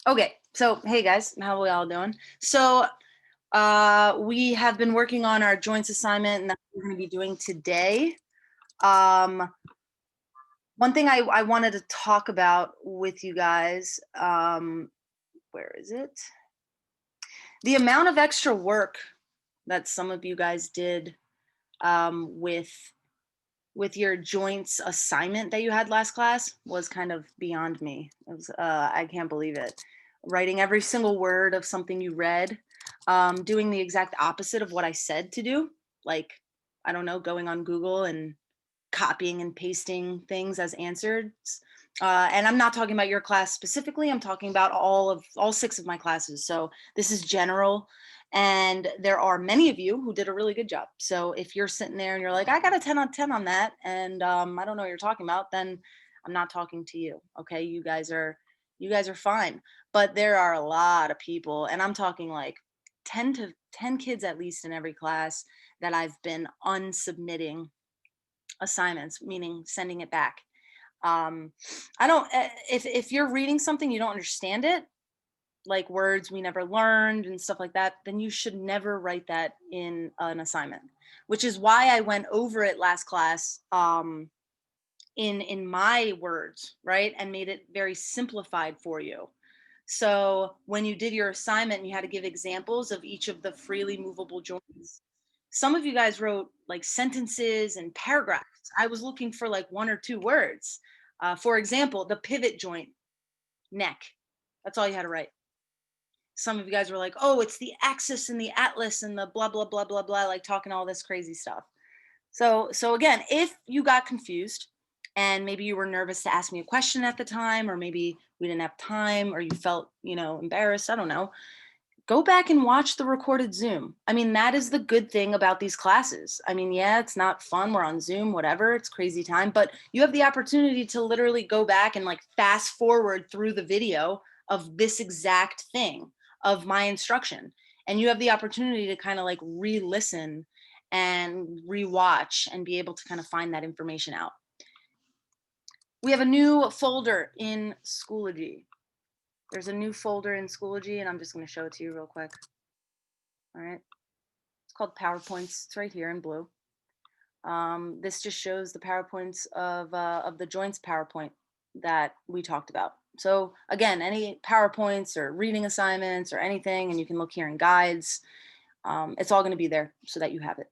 Okay, so hey guys, how are we all doing? So we have been working on our joints assignment, and that's what we're going to be doing today. Um, One thing I wanted to talk about with you guys, where is it? The amount of extra work that some of you guys did with your joints assignment that you had last class was kind of beyond me. It was I can't believe it. Writing every single word of something you read, doing the exact opposite of what I said to do, like I don't know, going on Google and copying and pasting things as answers. And I'm not talking about your class specifically. I'm talking about all six of my classes. So this is general. And there are many of you who did a really good job. So if you're sitting there and you're like, I got a 10 on 10 on that, and I don't know what you're talking about, then I'm not talking to you. Okay. You guys are fine. But there are a lot of people, and I'm talking like 10 kids at least in every class that I've been unsubmitting assignments, meaning sending it back. I don't, if you're reading something, you don't understand it, like words we never learned and stuff like that, then you should never write that in an assignment, which is why I went over it last class in my words, right? And made it very simplified for you. So when you did your assignment, you had to give examples of each of the freely movable joints. Some of you guys wrote like sentences and paragraphs. I was looking for like one or two words. For example, the pivot joint, neck. That's all you had to write. Some of you guys were like, oh, it's the axis and the atlas and the blah, blah, blah, blah, blah, like talking all this crazy stuff. So again, if you got confused and maybe you were nervous to ask me a question at the time, or maybe we didn't have time, or you felt, embarrassed, I don't know, go back and watch the recorded Zoom. I mean, that is the good thing about these classes. I mean, yeah, it's not fun. We're on Zoom, whatever, it's crazy time, but you have the opportunity to literally go back and like fast forward through the video of this exact thing of my instruction. And you have the opportunity to kind of like re-listen and rewatch and be able to kind of find that information out. We have a new folder in Schoology. There's a new folder in Schoology, and I'm just going to show it to you real quick. All right. It's called PowerPoints. It's right here in blue. This just shows the PowerPoints of the joints PowerPoint that we talked about. So again, any PowerPoints or reading assignments or anything, and you can look here in guides. It's all going to be there so that you have it.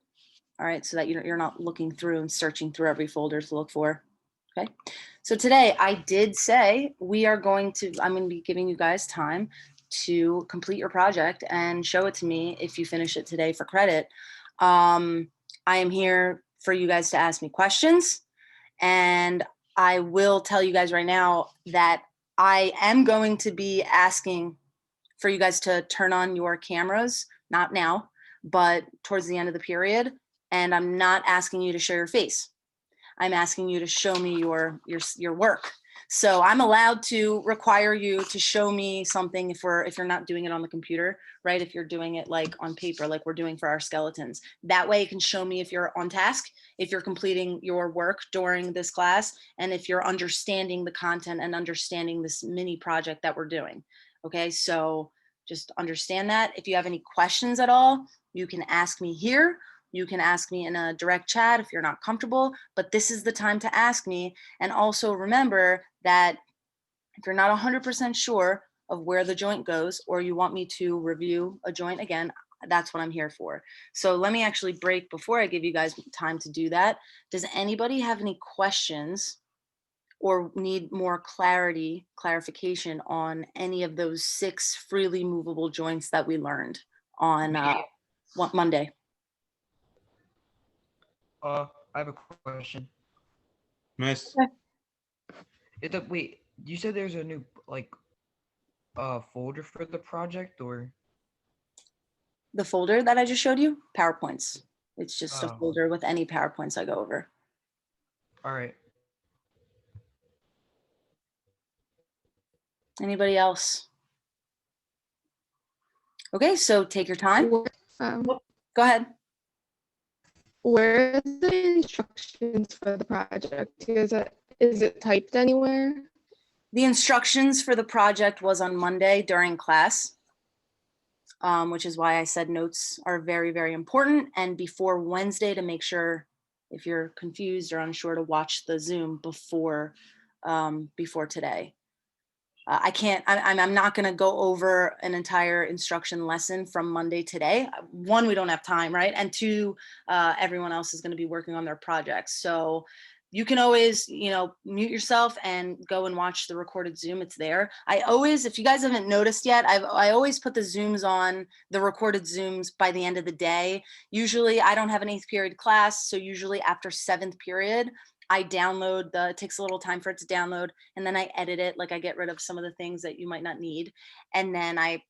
All right, so that you're not looking through and searching through every folder to look for. Okay, so today I did say I'm going to be giving you guys time to complete your project and show it to me if you finish it today for credit. I am here for you guys to ask me questions, and I will tell you guys right now that I am going to be asking for you guys to turn on your cameras, not now, but towards the end of the period. And I'm not asking you to show your face. I'm asking you to show me your work. So I'm allowed to require you to show me something if you're not doing it on the computer, right? If you're doing it like on paper, like we're doing for our skeletons. That way you can show me if you're on task, if you're completing your work during this class, and if you're understanding the content and understanding this mini project that we're doing. Okay, so just understand that. If you have any questions at all, you can ask me here. You can ask me in a direct chat if you're not comfortable, but this is the time to ask me. And also remember that if you're not 100% sure of where the joint goes, or you want me to review a joint again, that's what I'm here for. So let me actually break before I give you guys time to do that. Does anybody have any questions or need more clarification on any of those 6 freely movable joints that we learned on Monday? I have a question. Miss, Wait, you said there's a new folder for the project, or The folder that I just showed you, PowerPoints. It's just a oh, folder with any PowerPoints I go over. all right. Anybody else? Okay, so take your time. Where, um, Go ahead. where are the instructions for the project? Is it typed anywhere? The instructions for the project was on Monday during class, which is why I said notes are very, very important. And before Wednesday, to make sure if you're confused or unsure, to watch the Zoom before today. I'm not going to go over an entire instruction lesson from Monday today. One, we don't have time, right? And two, everyone else is going to be working on their projects. So you can always, mute yourself and go and watch the recorded Zoom. It's there. I always, if you guys haven't noticed yet, I always put the Zooms on, the recorded Zooms, by the end of the day. Usually I don't have an 8th period class. So usually after 7th period, I download it takes a little time for it to download, and then I edit it. Like I get rid of some of the things that you might not need. And then I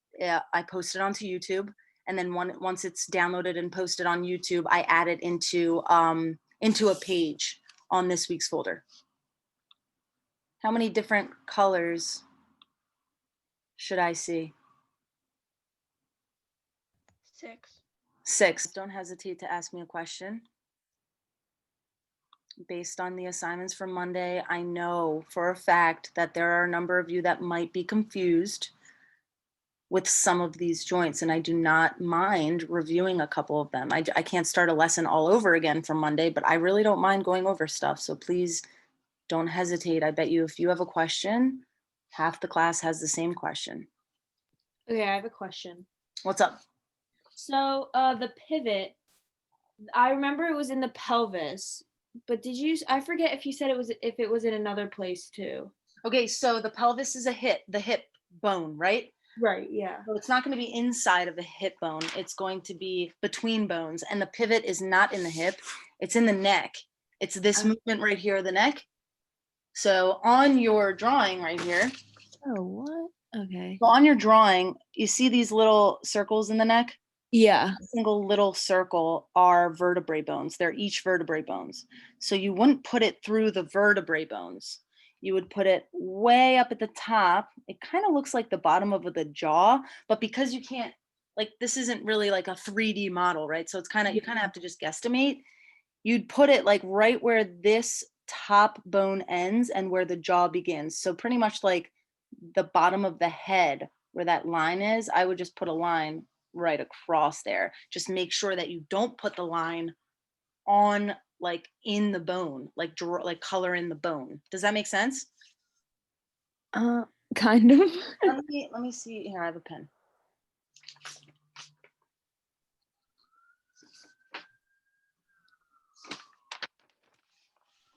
post it onto YouTube. And then once it's downloaded and posted on YouTube, I add it into a page on this week's folder. How many different colors should I see? 6. 6. Don't hesitate to ask me a question. Based on the assignments from Monday, I know for a fact that there are a number of you that might be confused with some of these joints, and I do not mind reviewing a couple of them. I can't start a lesson all over again from Monday, but I really don't mind going over stuff. So please don't hesitate. I bet you if you have a question, half the class has the same question. Okay, I have a question. What's up? So the pivot, I remember it was in the pelvis, but I forget if you said if it was in another place too. Okay, so the pelvis is the hip bone, right? Right, yeah. So it's not going to be inside of the hip bone. It's going to be between bones. And the pivot is not in the hip. It's in the neck. It's this movement right here, the neck. So on your drawing right here. Oh, what? Okay. So on your drawing, you see these little circles in the neck? Yeah. A single little circle are vertebrae bones. They're each vertebrae bones. So you wouldn't put it through the vertebrae bones. You would put it way up at the top. It kind of looks like the bottom of the jaw, but because you can't, like, this isn't really like a 3D model, right? So it's you kind of have to just guesstimate. You'd put it like right where this top bone ends and where the jaw begins. So pretty much like the bottom of the head where that line is, I would just put a line right across there. Just make sure that you don't put the line on, like, in the bone, like color in the bone. Does that make sense? Kind of. Let me see here. I have a pen.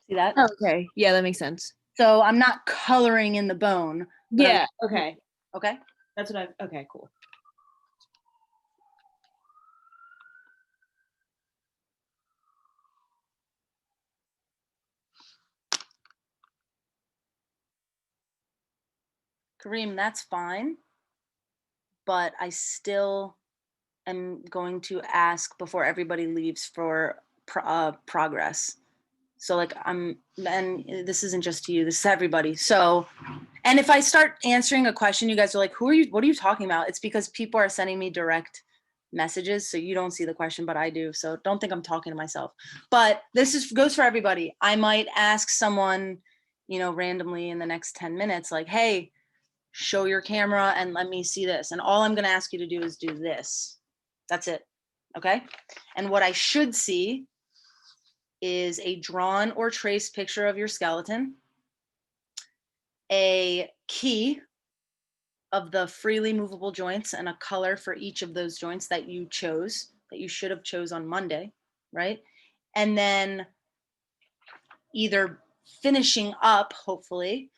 See that? Okay. Yeah, that makes sense. So I'm not coloring in the bone. Yeah. Okay. Okay. That's what okay, cool. Kareem, that's fine. But I still am going to ask before everybody leaves for progress. So like and this isn't just to you, this is everybody. So, and if I start answering a question, you guys are like, what are you talking about? It's because people are sending me direct messages. So you don't see the question, but I do. So don't think I'm talking to myself, but this goes for everybody. I might ask someone, randomly in the next 10 minutes, like, hey, show your camera and let me see this. And all I'm going to ask you to do is do this. That's it. Okay. And what I should see is a drawn or traced picture of your skeleton, a key of the freely movable joints and a color for each of those joints that you chose, that you should have chose on Monday, right? And then either finishing up, hopefully,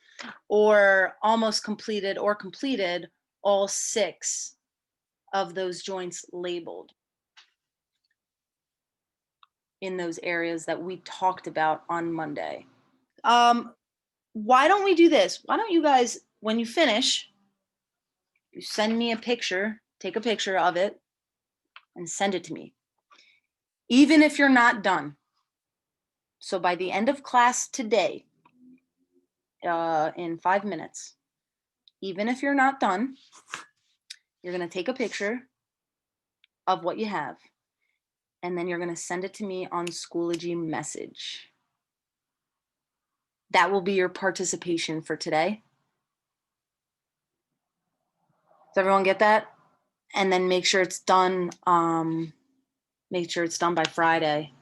or almost completed or completed all 6 of those joints labeled in those areas that we talked about on Monday. Why don't we do this? Why don't you guys, when you finish, you send me a picture, take a picture of it and send it to me, even if you're not done. So by the end of class today, in 5 minutes, even if you're not done, you're going to take a picture of what you have, and then you're going to send it to me on Schoology message. That will be your participation for today. Does everyone get that? And then make sure it's done, make sure it's done by Friday.